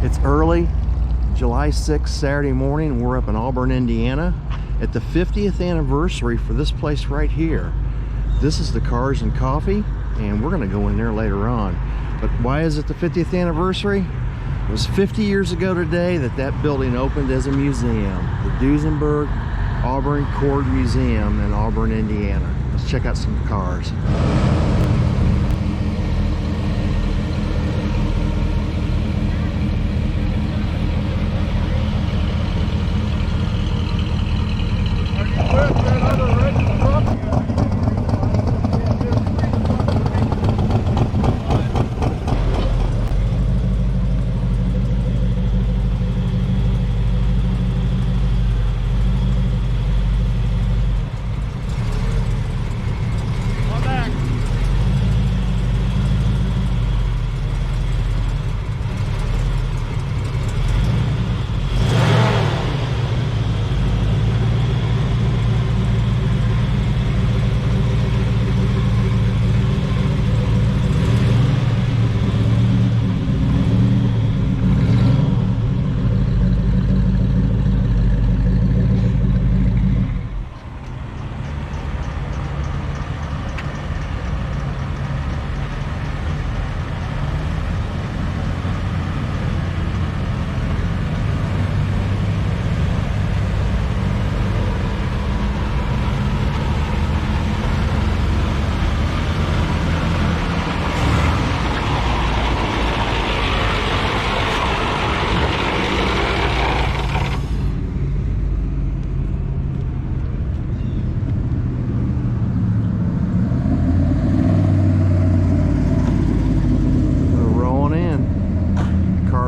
It's early, July 6th, Saturday morning. We're up in Auburn, Indiana at the 50th anniversary for this place right here. This is the Cars and Coffee, and we're gonna go in there later on. But why is it the 50th anniversary? It was 50 years ago today that building opened as a museum, the Duesenberg Cord Museum in Auburn, Indiana. Let's check out some cars.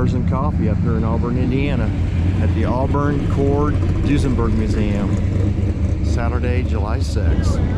And Coffee up here in Auburn, Indiana at the Auburn Cord Duesenberg Museum, Saturday, July 6th.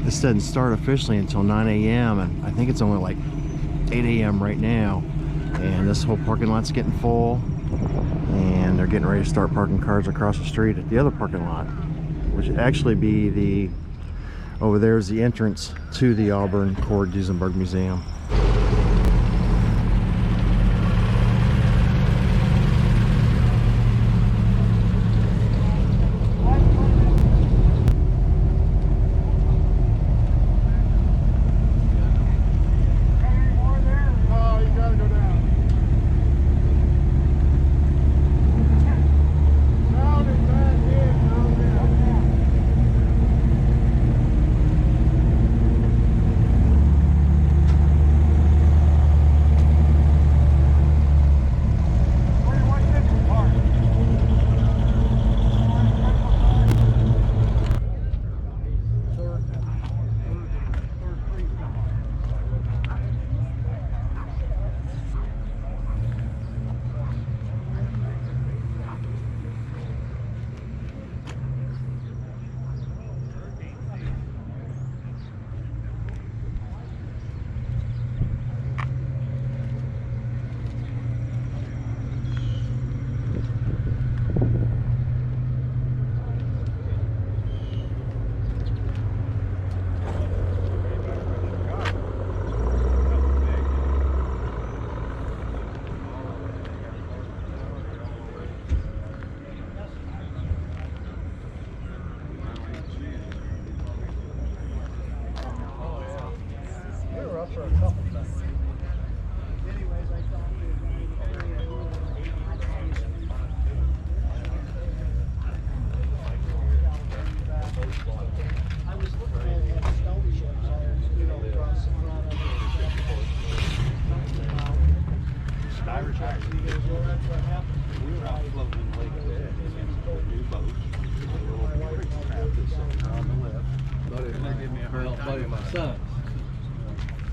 This doesn't start officially until 9 a.m. and I think it's only like 8 a.m. right now. And this whole parking lot's getting full. And they're getting ready to start parking cars across the street at the other parking lot, which would actually be over there is the entrance to the Auburn Cord Duesenberg Museum.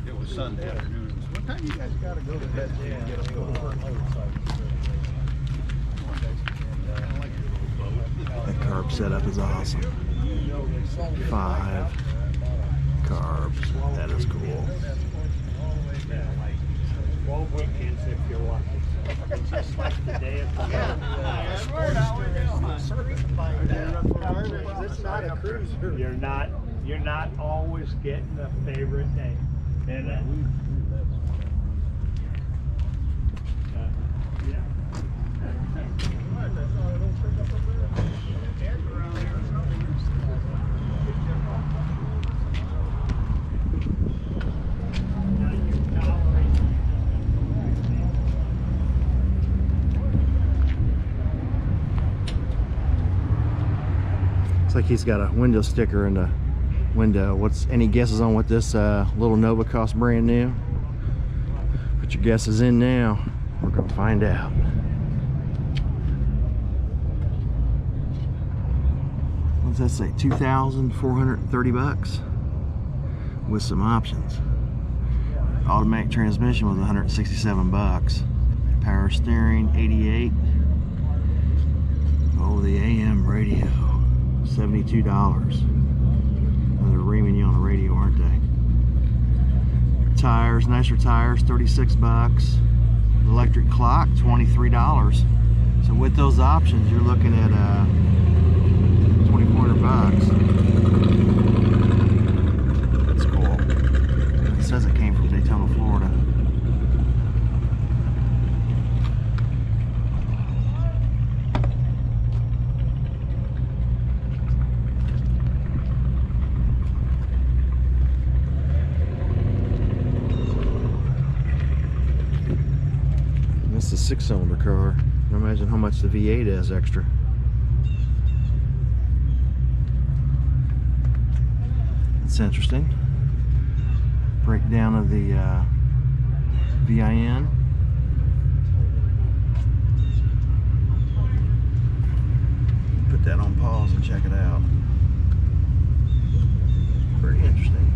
It was Sunday afternoon. What time you guys got to go to bed so you can get up to work? That carb setup is awesome. 5 carbs. That is cool. Well, weekends if you're watching. It's just like the day of the It's not a cruiser. You're not always getting a favorite day. And Looks like he's got a window sticker in the window. What's any guesses on what this little Nova costs brand new? Put your guesses in now. We're gonna find out. What's that say? 2,430 bucks with some options. Automatic transmission was 167 bucks. Power steering 88. Oh, the AM radio, $72. They're reaming you on the radio, aren't they? Tires, nicer tires, 36 bucks. Electric clock, $23. So with those options, you're looking at 2,400 bucks. That's cool. It says it came from Daytona, Florida. This is a 6-cylinder car. Imagine how much the V8 is extra. It's interesting. Breakdown of the VIN. Put that on pause and check it out. Pretty interesting.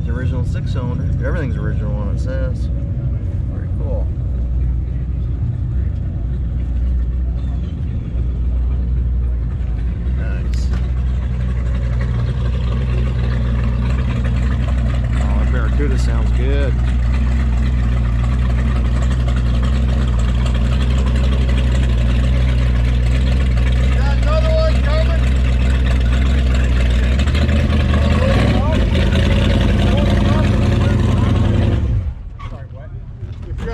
Original 6-cylinder. Everything's original on it says. Very cool. Nice. Oh, that Barracuda sounds good. Got another one coming.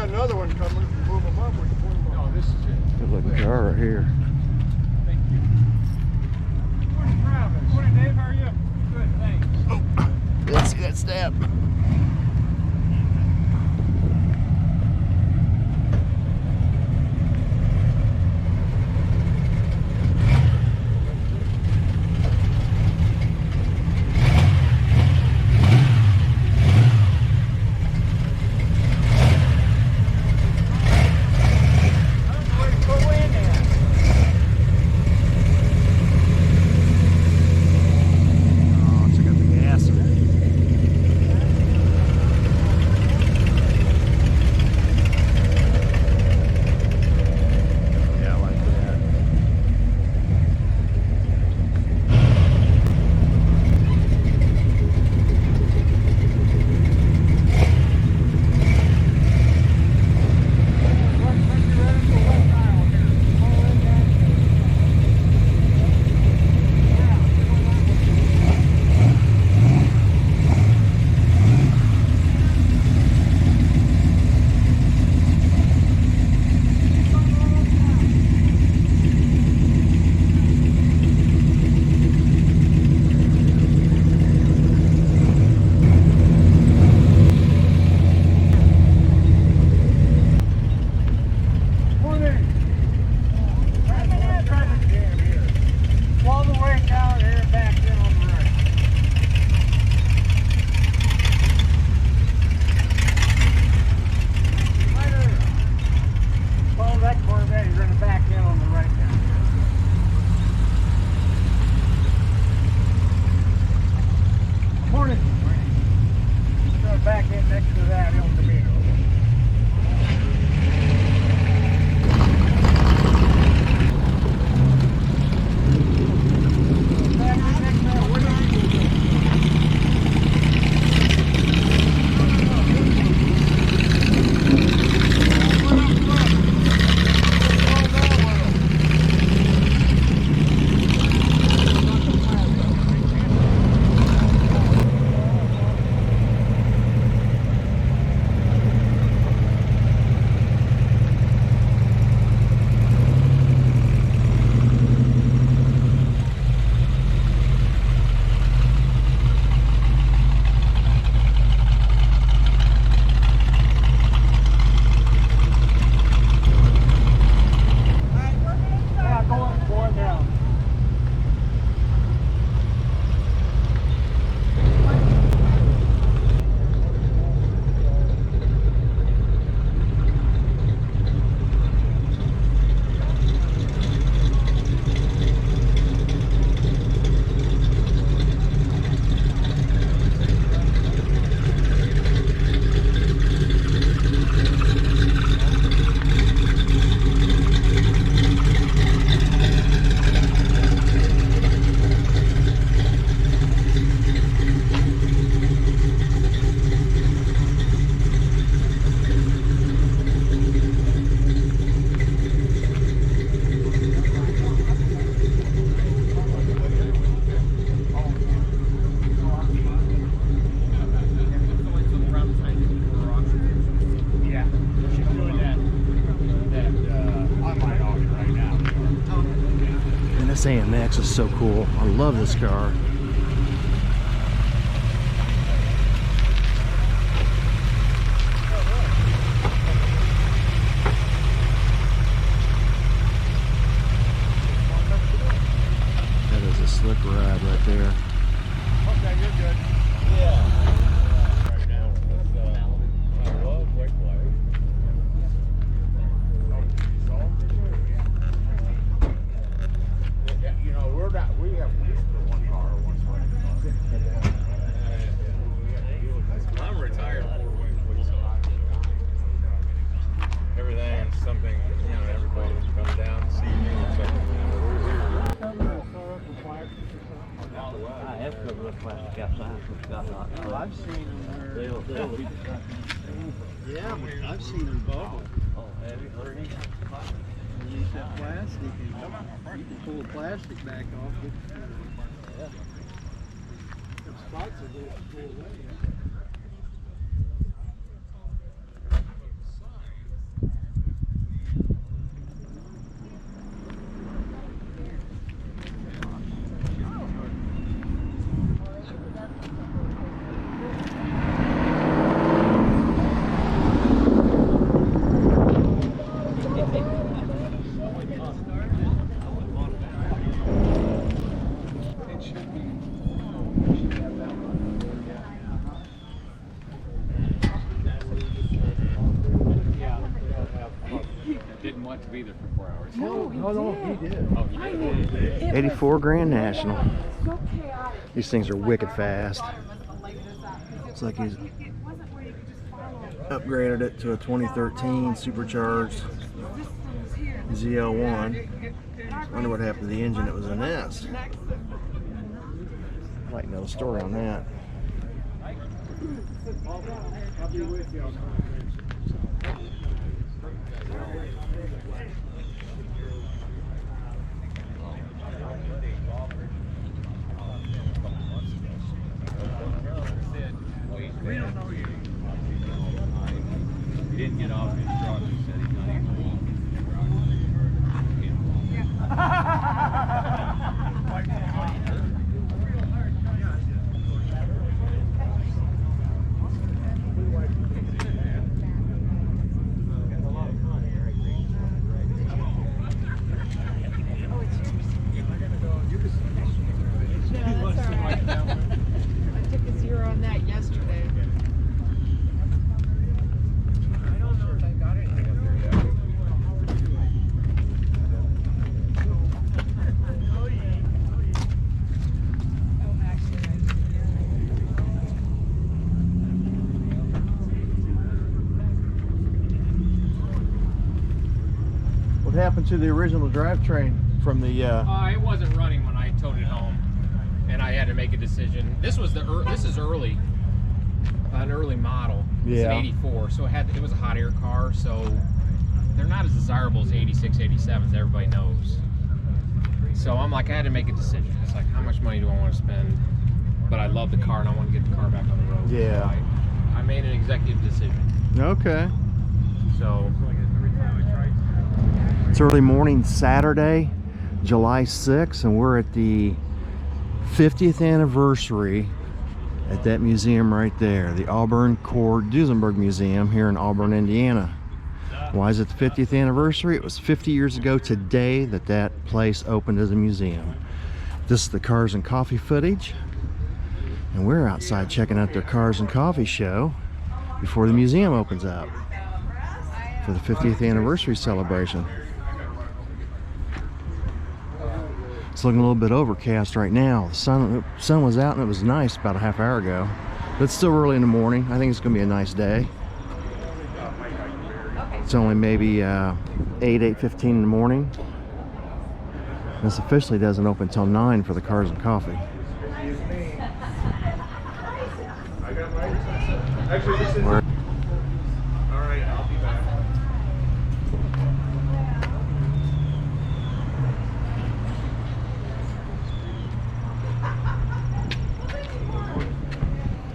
Another one coming, move them up. No, this is it. Good looking car right here. Thank you. Morning, Travis. Morning, Dave. How are you? Good, thanks. Oh, let's see that step. This AMX is so cool. I love this car. That is a slick ride right there. Okay, you're good. Right now, I love white flag. You know, we have one car, one car. I'm retired. Everything's something, you know, everybody comes down to see me or something. I have covered up plastic outside for Scott. I've seen them yeah, but I've seen them bubble. Oh, have you heard it? You use that plastic and you can pull the plastic back off. Yeah. The spots are going to pull away. Didn't want to be there for 4 hours. No, he did. Oh, you did? 84 Grand National. These things are wicked fast. Looks like he's upgraded it to a 2013 supercharged ZL1. I wonder what happened to the engine that was in this. I'd like to know the story on that. I'll be with you. We don't know you. He didn't get off his truck. He said he's not even walking. I took a 0 on that yesterday. I don't know if I got anything up there yet. Oh, actually, What happened to the original drivetrain from the It wasn't running when I towed it home, and I had to make a decision. This was this is early, an early model. It's an Yeah. 84, so it was a hot air car. So they're not as desirable as 86, 87s. Everybody knows. So I'm like, I had to make a decision. It's like, how much money do I want to spend? But I love the car, and I want to get the car back on the road. Yeah. So I made an executive decision. Okay. So It's early morning Saturday, July 6th, and we're at the 50th anniversary at that museum right there, the Auburn Duesenberg Museum here in Auburn, Indiana. Why is it the 50th anniversary? It was 50 years ago today that that place opened as a museum. This is the Cars and Coffee footage, and we're outside checking out their Cars and Coffee show before the museum opens up for the 50th anniversary celebration. It's looking a little bit overcast right now. The sun was out and it was nice about a half hour ago, but it's still early in the morning. I think it's going to be a nice day. It's only maybe 8:15 in the morning. This officially doesn't open until 9 for the Cars and Coffee. Actually, this is. Where- All right, I'll be back.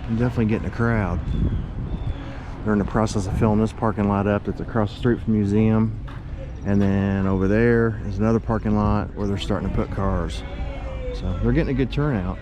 I'm definitely getting a crowd. They're in the process of filling this parking lot up that's across the street from the museum. And then over there is another parking lot where they're starting to put cars. So they're getting a good turnout.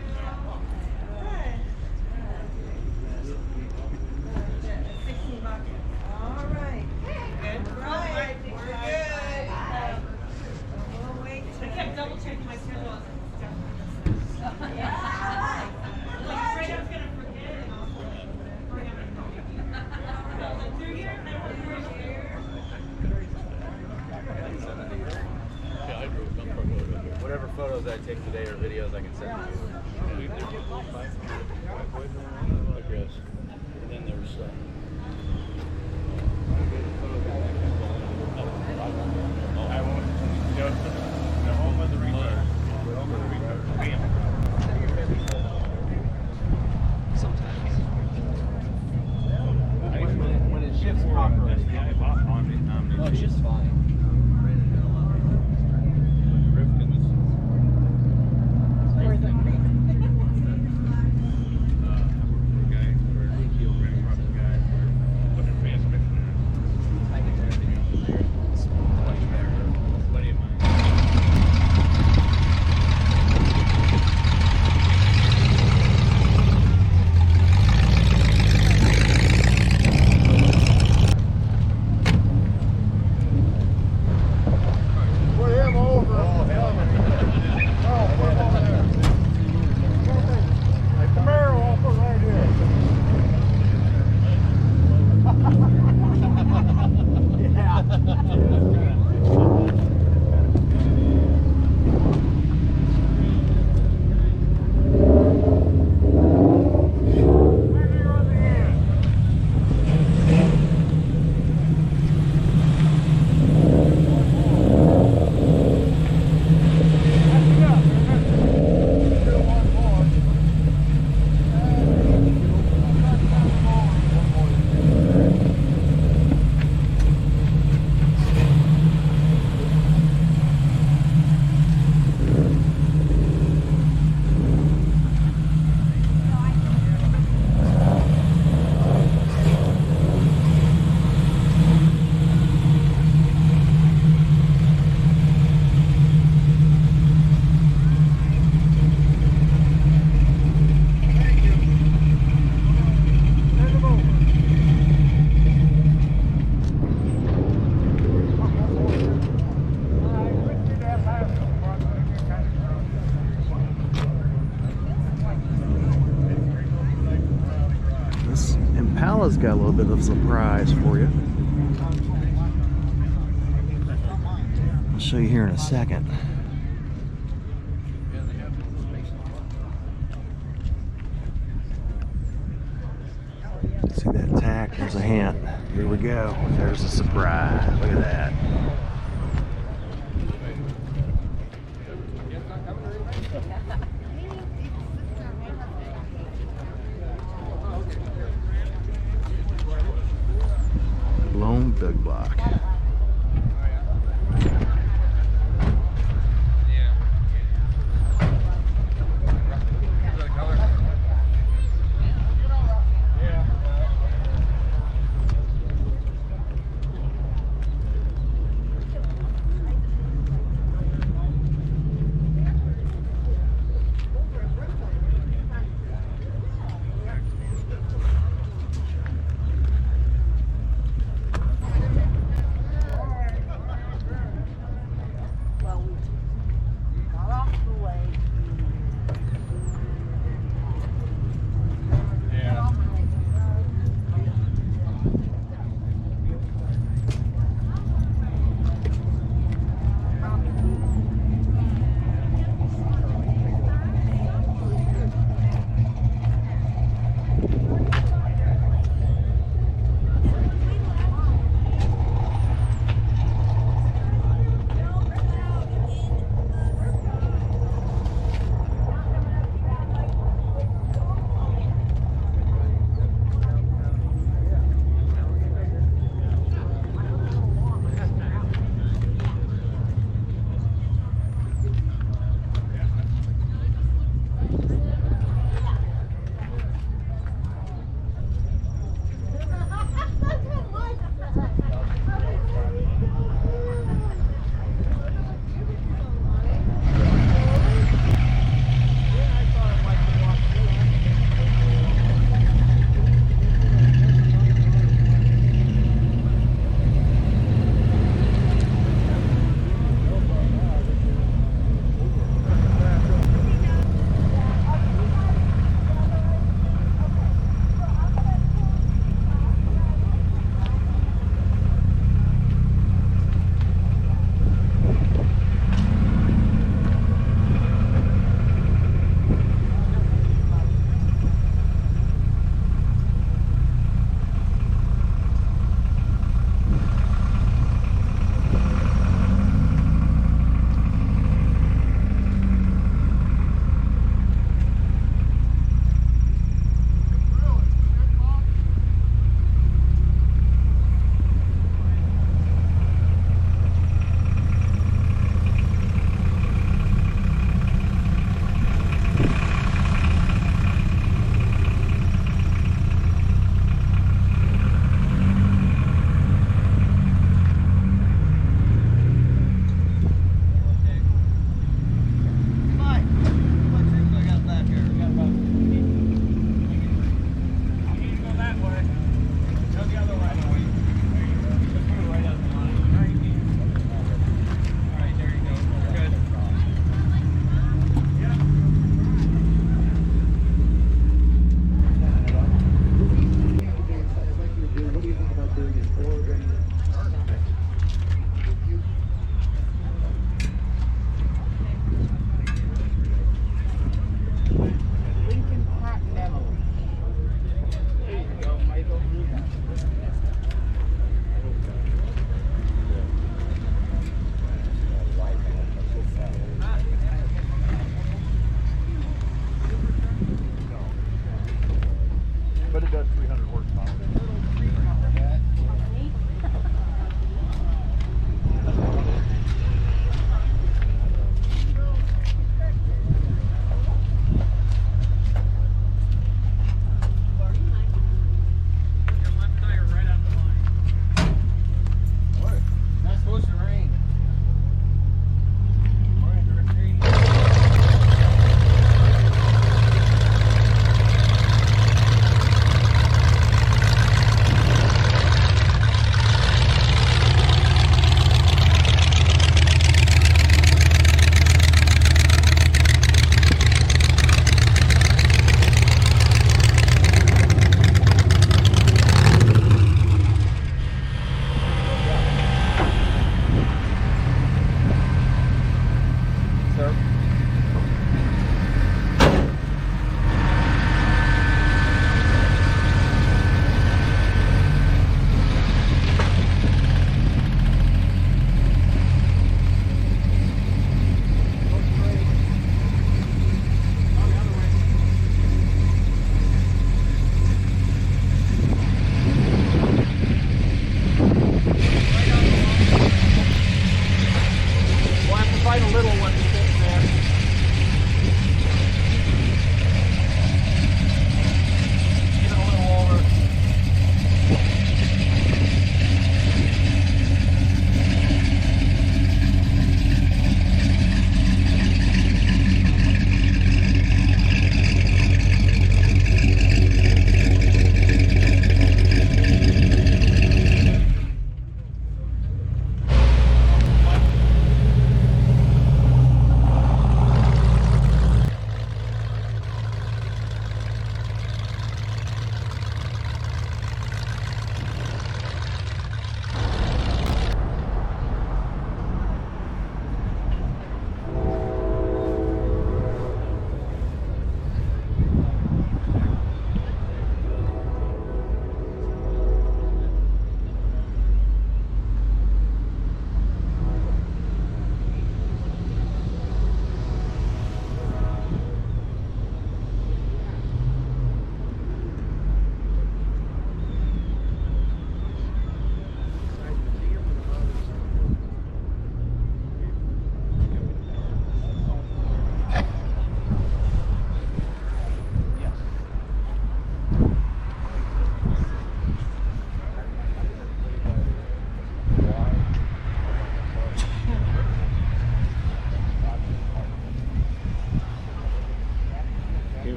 Whatever photos I take today or videos I can send to you. I guess. And then there's I want the home of the retard. The home of the retard. Sometimes. When it shifts properly. Oh, it shifts fine. Impala's got a little bit of a surprise for you. I'll show you here in a second. See that tack? There's a hint. Here we go. There's a surprise. Look at that. Blown big block.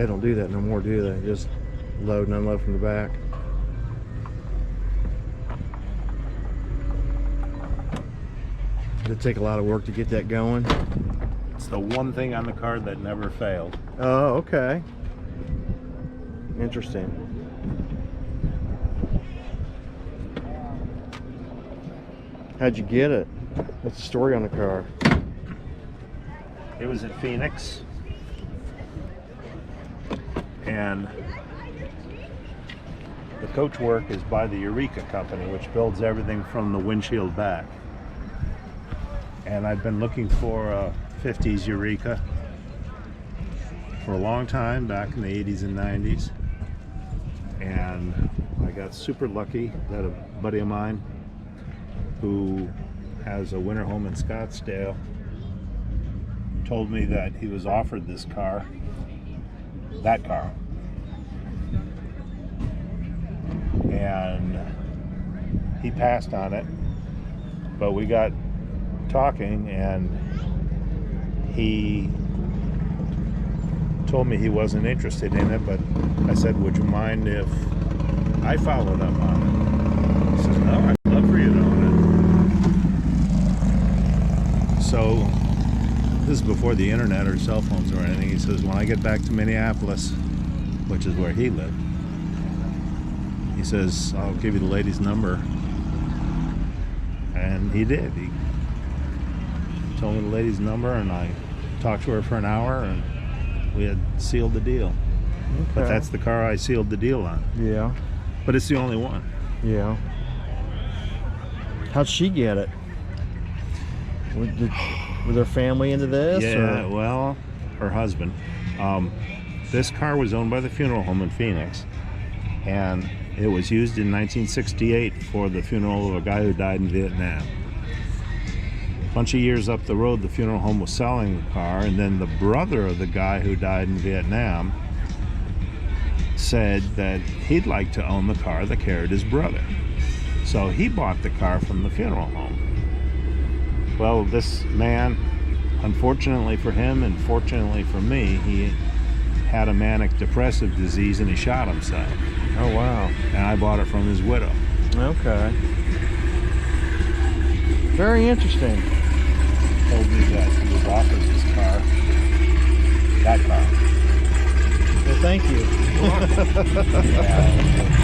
They don't do that no more, do they? Just load and unload from the back. Did it take a lot of work to get that going? It's the one thing on the car that never failed. Oh, okay. Interesting. How'd you get it? What's the story on the car? It was at Phoenix, and the coach work is by the Eureka company, which builds everything from the windshield back. And I've been looking for a 50s Eureka for a long time, back in the 80s and 90s. And I got super lucky that a buddy of mine who has a winter home in Scottsdale told me that he was offered this car, that car. And he passed on it, but we got talking and he told me he wasn't interested in it, but I said, would you mind if I followed up on it? He says, no, I'd love for you to own it. So this is before the internet or cell phones or anything. He says, when I get back to Minneapolis, which is where he lived, he says, I'll give you the lady's number. And he did. He told me the lady's number, and I talked to her for an hour, and we had sealed the deal. Okay. But that's the car I sealed the deal on. Yeah. But it's the only one. Yeah. How'd she get it? Were their family into this? Yeah, or? well, her husband. This car was owned by the funeral home in Phoenix, and it was used in 1968 for the funeral of a guy who died in Vietnam. A bunch of years up the road, the funeral home was selling the car, and then the brother of the guy who died in Vietnam said that he'd like to own the car that carried his brother. So he bought the car from the funeral home. Well, this man, unfortunately for him and fortunately for me, he had a manic depressive disease and he shot himself. Oh, wow. And I bought it from his widow. Okay. Very interesting. Told me that he was offered this car, that car. Well, thank you. Yeah.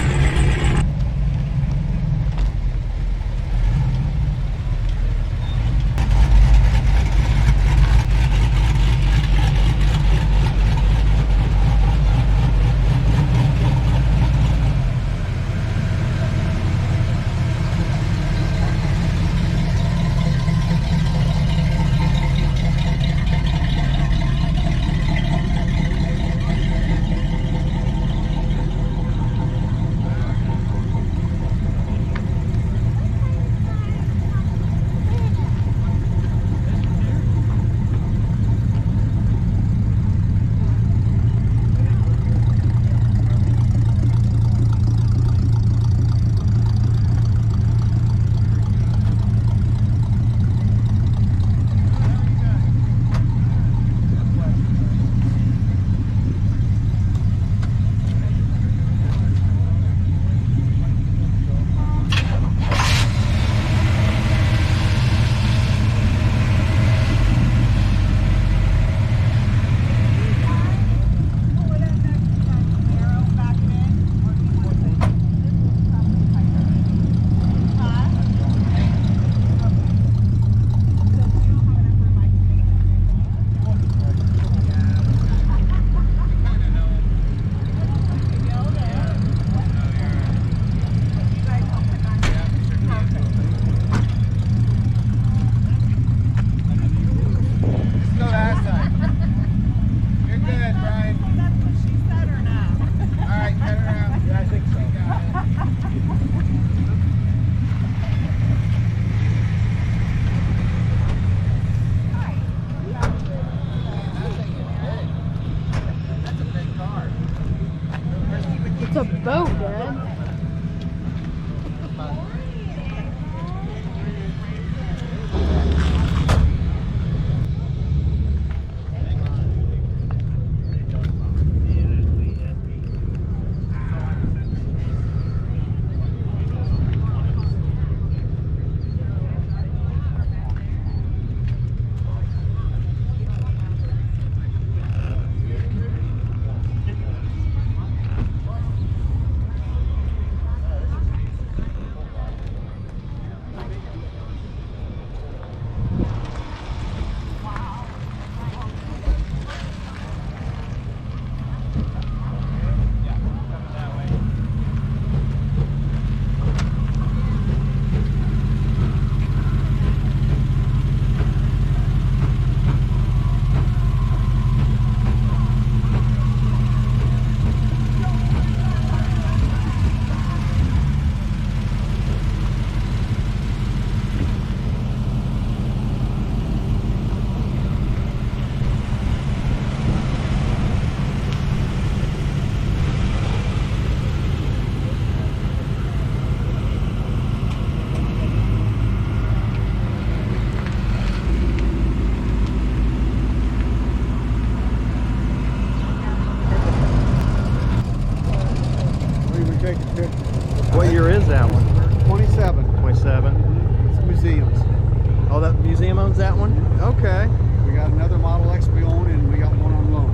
Sam owns that one? Okay. We got another Model X we own, and we got one on loan.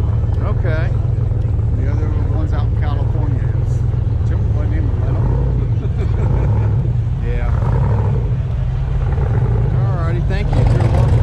Okay. The other one's out in California. Chip wasn't able to let them. Yeah. Alrighty, thank you. You're welcome.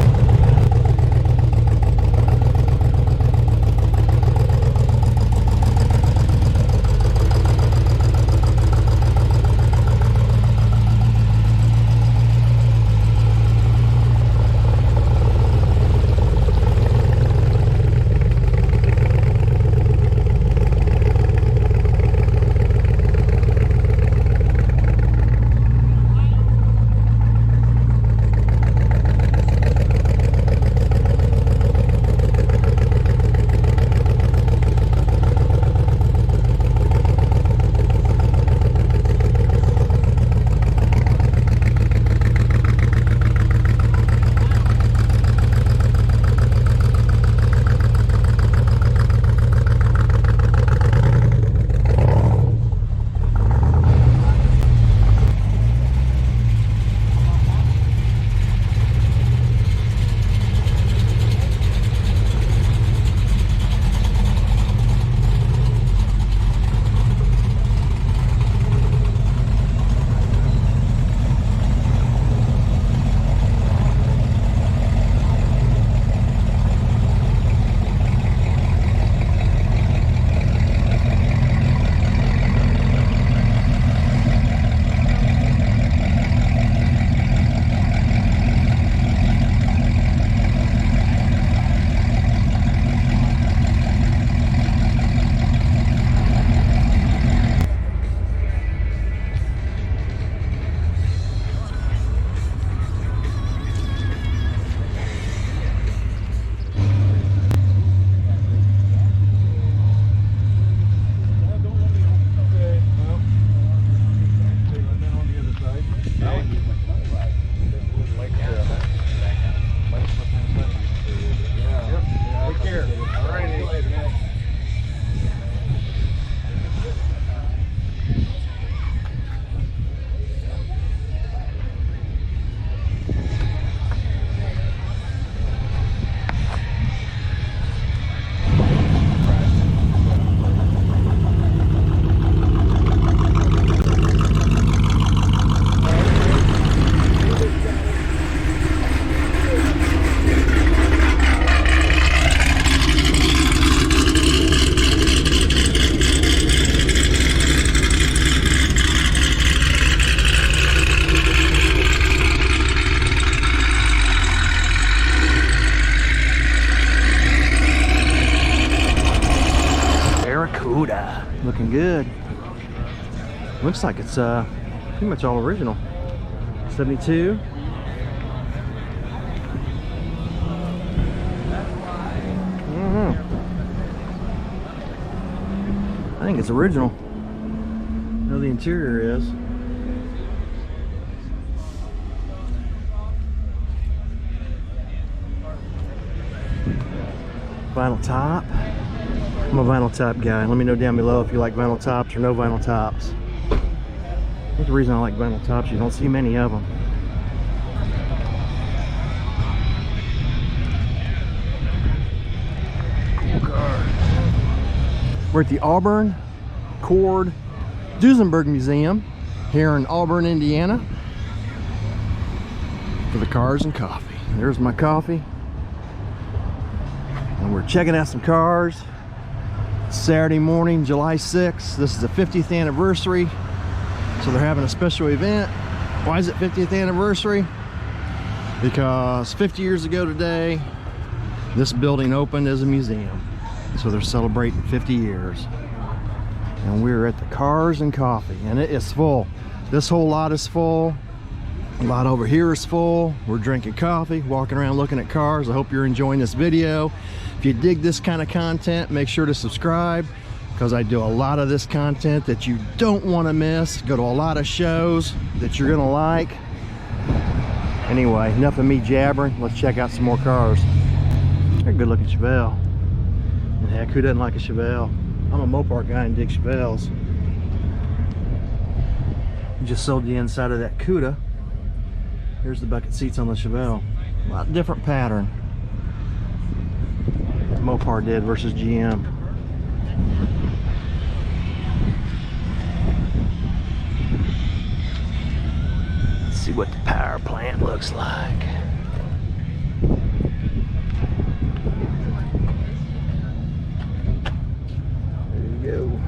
Looking good. Looks like it's pretty much all original. 72. I think it's original. I know the interior is. Vinyl top. I'm a vinyl top guy. Let me know down below if you like vinyl tops or no vinyl tops. I think the reason I like vinyl tops, you don't see many of them. Cool car. We're at the Auburn Duesenberg Museum here in Auburn, Indiana, for the cars and coffee. There's my coffee. And we're checking out some cars. Saturday morning, July 6th. This is the 50th anniversary. So they're having a special event. Why is it 50th anniversary? Because 50 years ago today, this building opened as a museum. So they're celebrating 50 years. And we're at the Cars and Coffee, and it is full. This whole lot is full. A lot over here is full. We're drinking coffee, walking around looking at cars. I hope you're enjoying this video. If you dig this kind of content, make sure to subscribe, because I do a lot of this content that you don't want to miss. Go to a lot of shows that you're gonna like. Anyway, enough of me jabbering. Let's check out some more cars. They're a good looking Chevelle. And heck, who doesn't like a Chevelle? I'm a Mopar guy and dig Chevelles. Just sold the inside of that Cuda. Here's the bucket seats on the Chevelle. A lot different pattern. Mopar did versus GM. Let's see what the power plant looks like. There you go.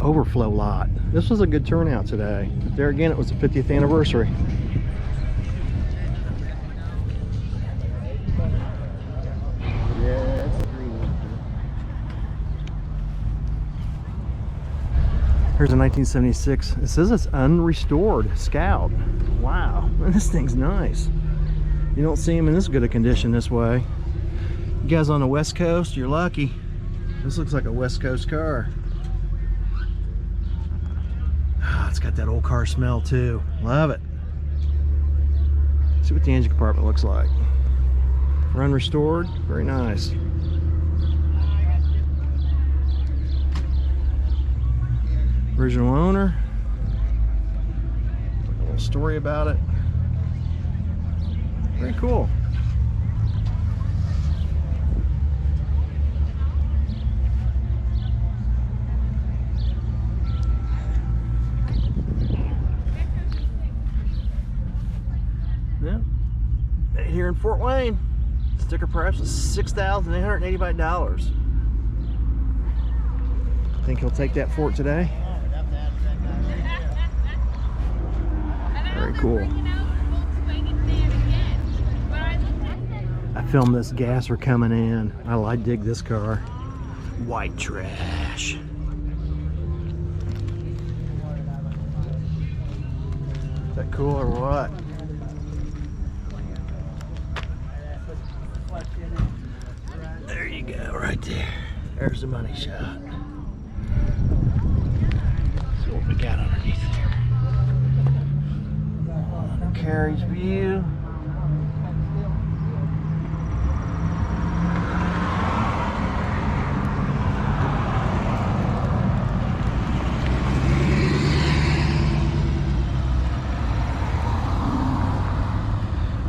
overflow lot. This was a good turnout today. But there again, it was the 50th anniversary. Here's a 1976. It says it's unrestored Scout. Wow, man, this thing's nice. You don't see them in this good a condition this way. You guys on the West Coast, you're lucky. This looks like a West Coast car. Ah, it's got that old car smell too. Love it. See what the engine compartment looks like. For unrestored, very nice. Original owner. A little story about it. Very cool. Yeah. Here in Fort Wayne, sticker price was $6,885. Think he'll take that for it today? Very cool. I filmed this gasser coming in. I dig this car. White trash. Is that cool or what? There you go, right there. There's the money shot. See what we got underneath there. Carriage view.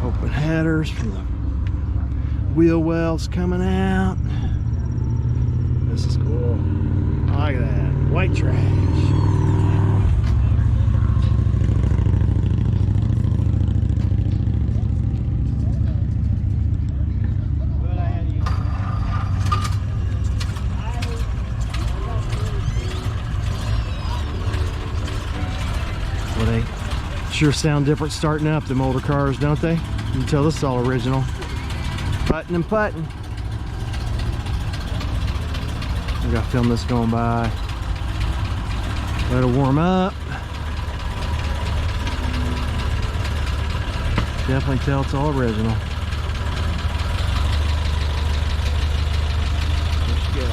Open headers from the wheel wells coming out. This is cool. Look at that. White trash. Well, they sure sound different starting up, them older cars, don't they? You can tell this is all original. Putting and putting. I gotta film this going by. Let it warm up. Definitely tell it's all original. There she goes.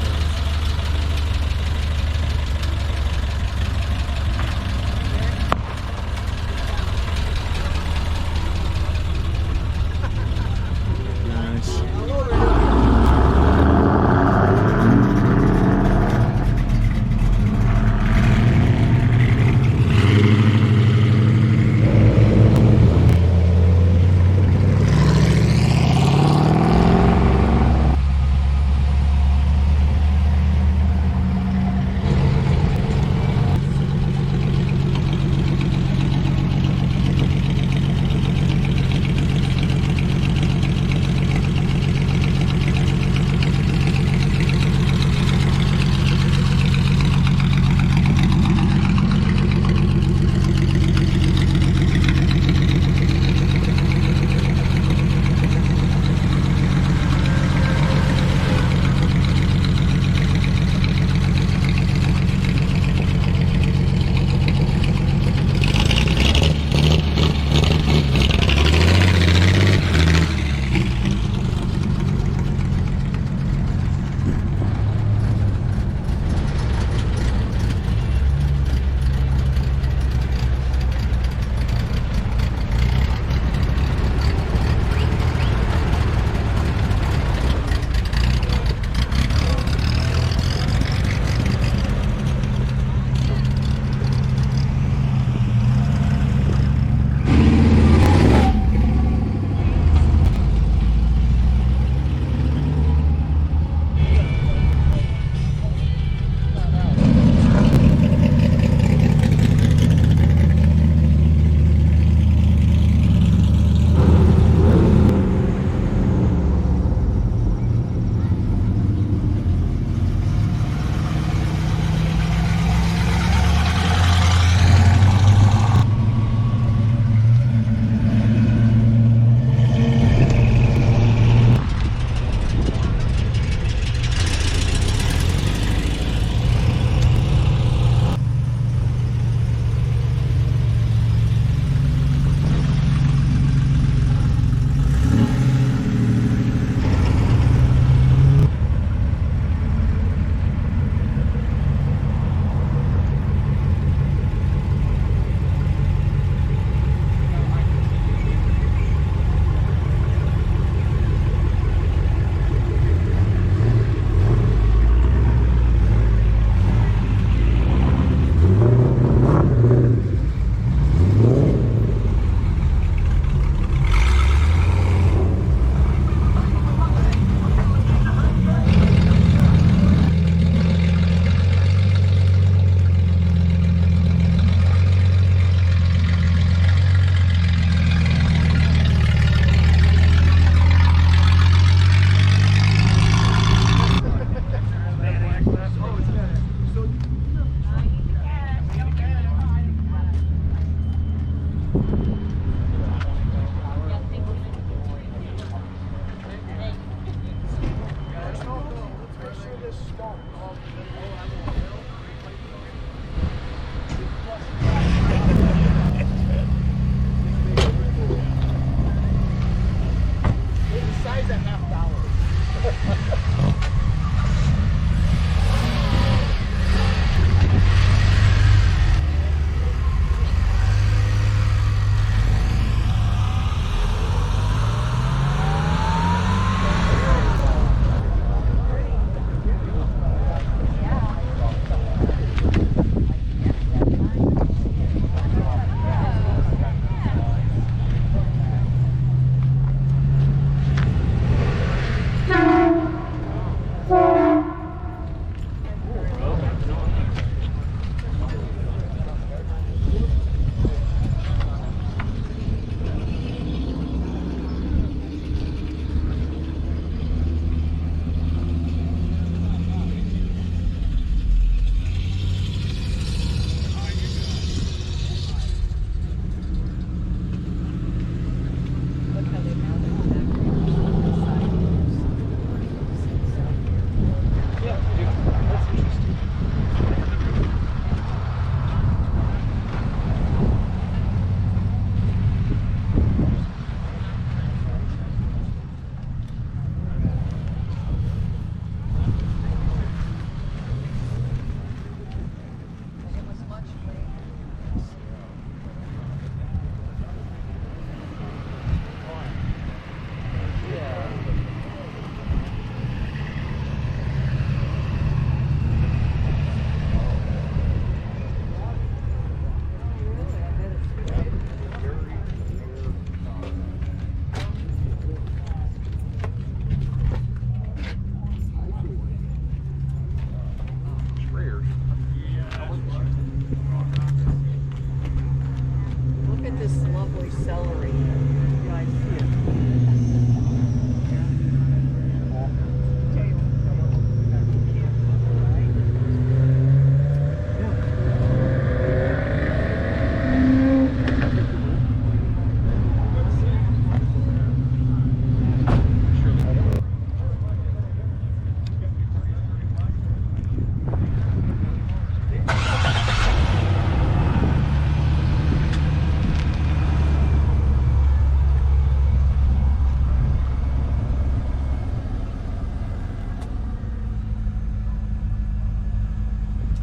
Look at this lovely celery. You guys see it?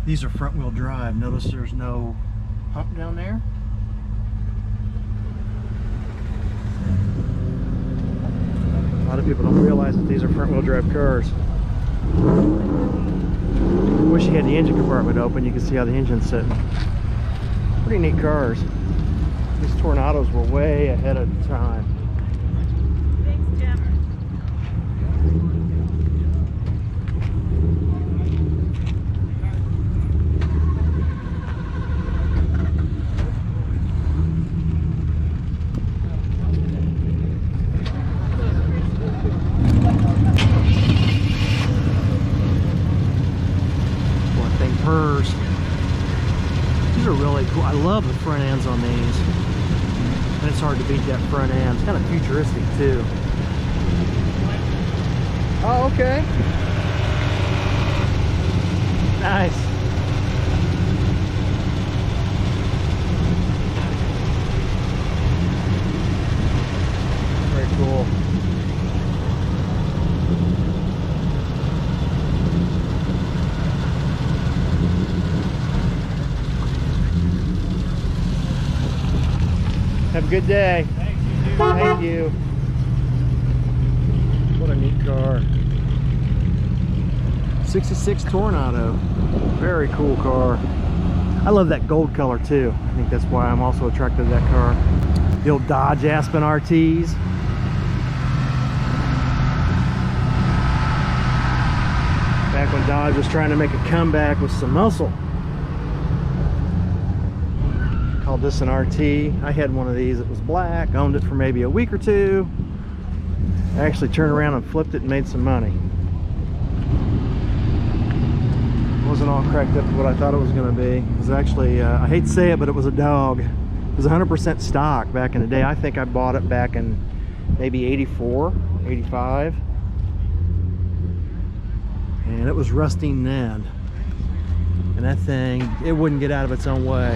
These are front wheel drive. Notice there's no hump down there. A lot of people don't realize that these are front wheel drive cars. Wish you had the engine compartment open, you can see how the engine's sitting. Pretty neat cars. These Tornados were way ahead of the time. Thanks, Jim. One thing purrs. These are really cool. I love the front ends on these. And it's hard to beat that front end. It's kind of futuristic too. Oh, okay. Nice. Very cool. Have a good day. Thanks, you too. Thank you. What a neat car. 66 Tornado. Very cool car. I love that gold color too. I think that's why I'm also attracted to that car. The old Dodge Aspen RTs. Back when Dodge was trying to make a comeback with some muscle. Called this an RT. I had one of these. It was black. Owned it for maybe a week or two. I actually turned around and flipped it and made some money. Wasn't all cracked up to what I thought it was going to be. It was actually, I hate to say it, but it was a dog. It was 100% stock back in the day. I think I bought it back in maybe 84, 85. And it was rusting then. And that thing, it wouldn't get out of its own way.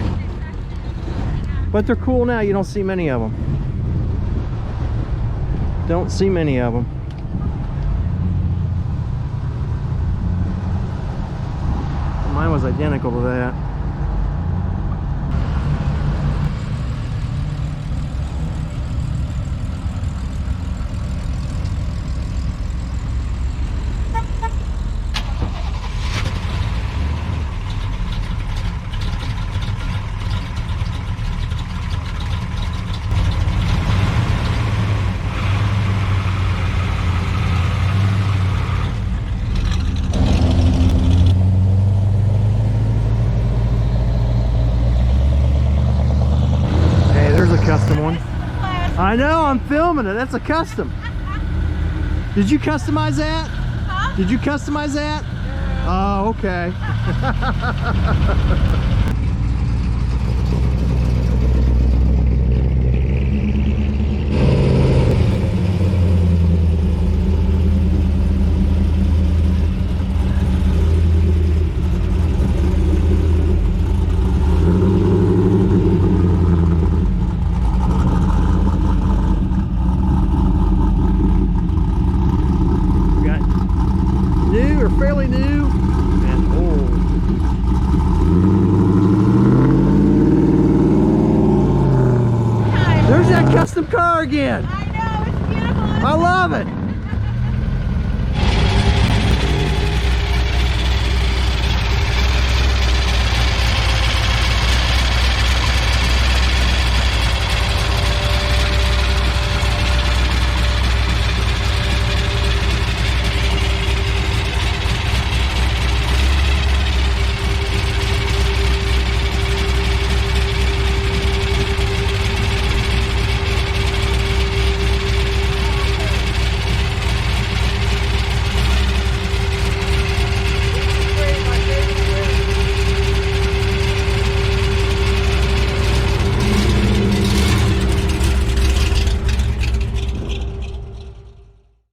But they're cool now. You don't see many of them. Don't see many of them. Mine was identical to that. Custom one. I know, I'm filming it. That's a custom. Did you customize that? Huh? Did you customize that? Oh, okay. Fairly new and old. There's that custom car again. I know, it's beautiful. I love it.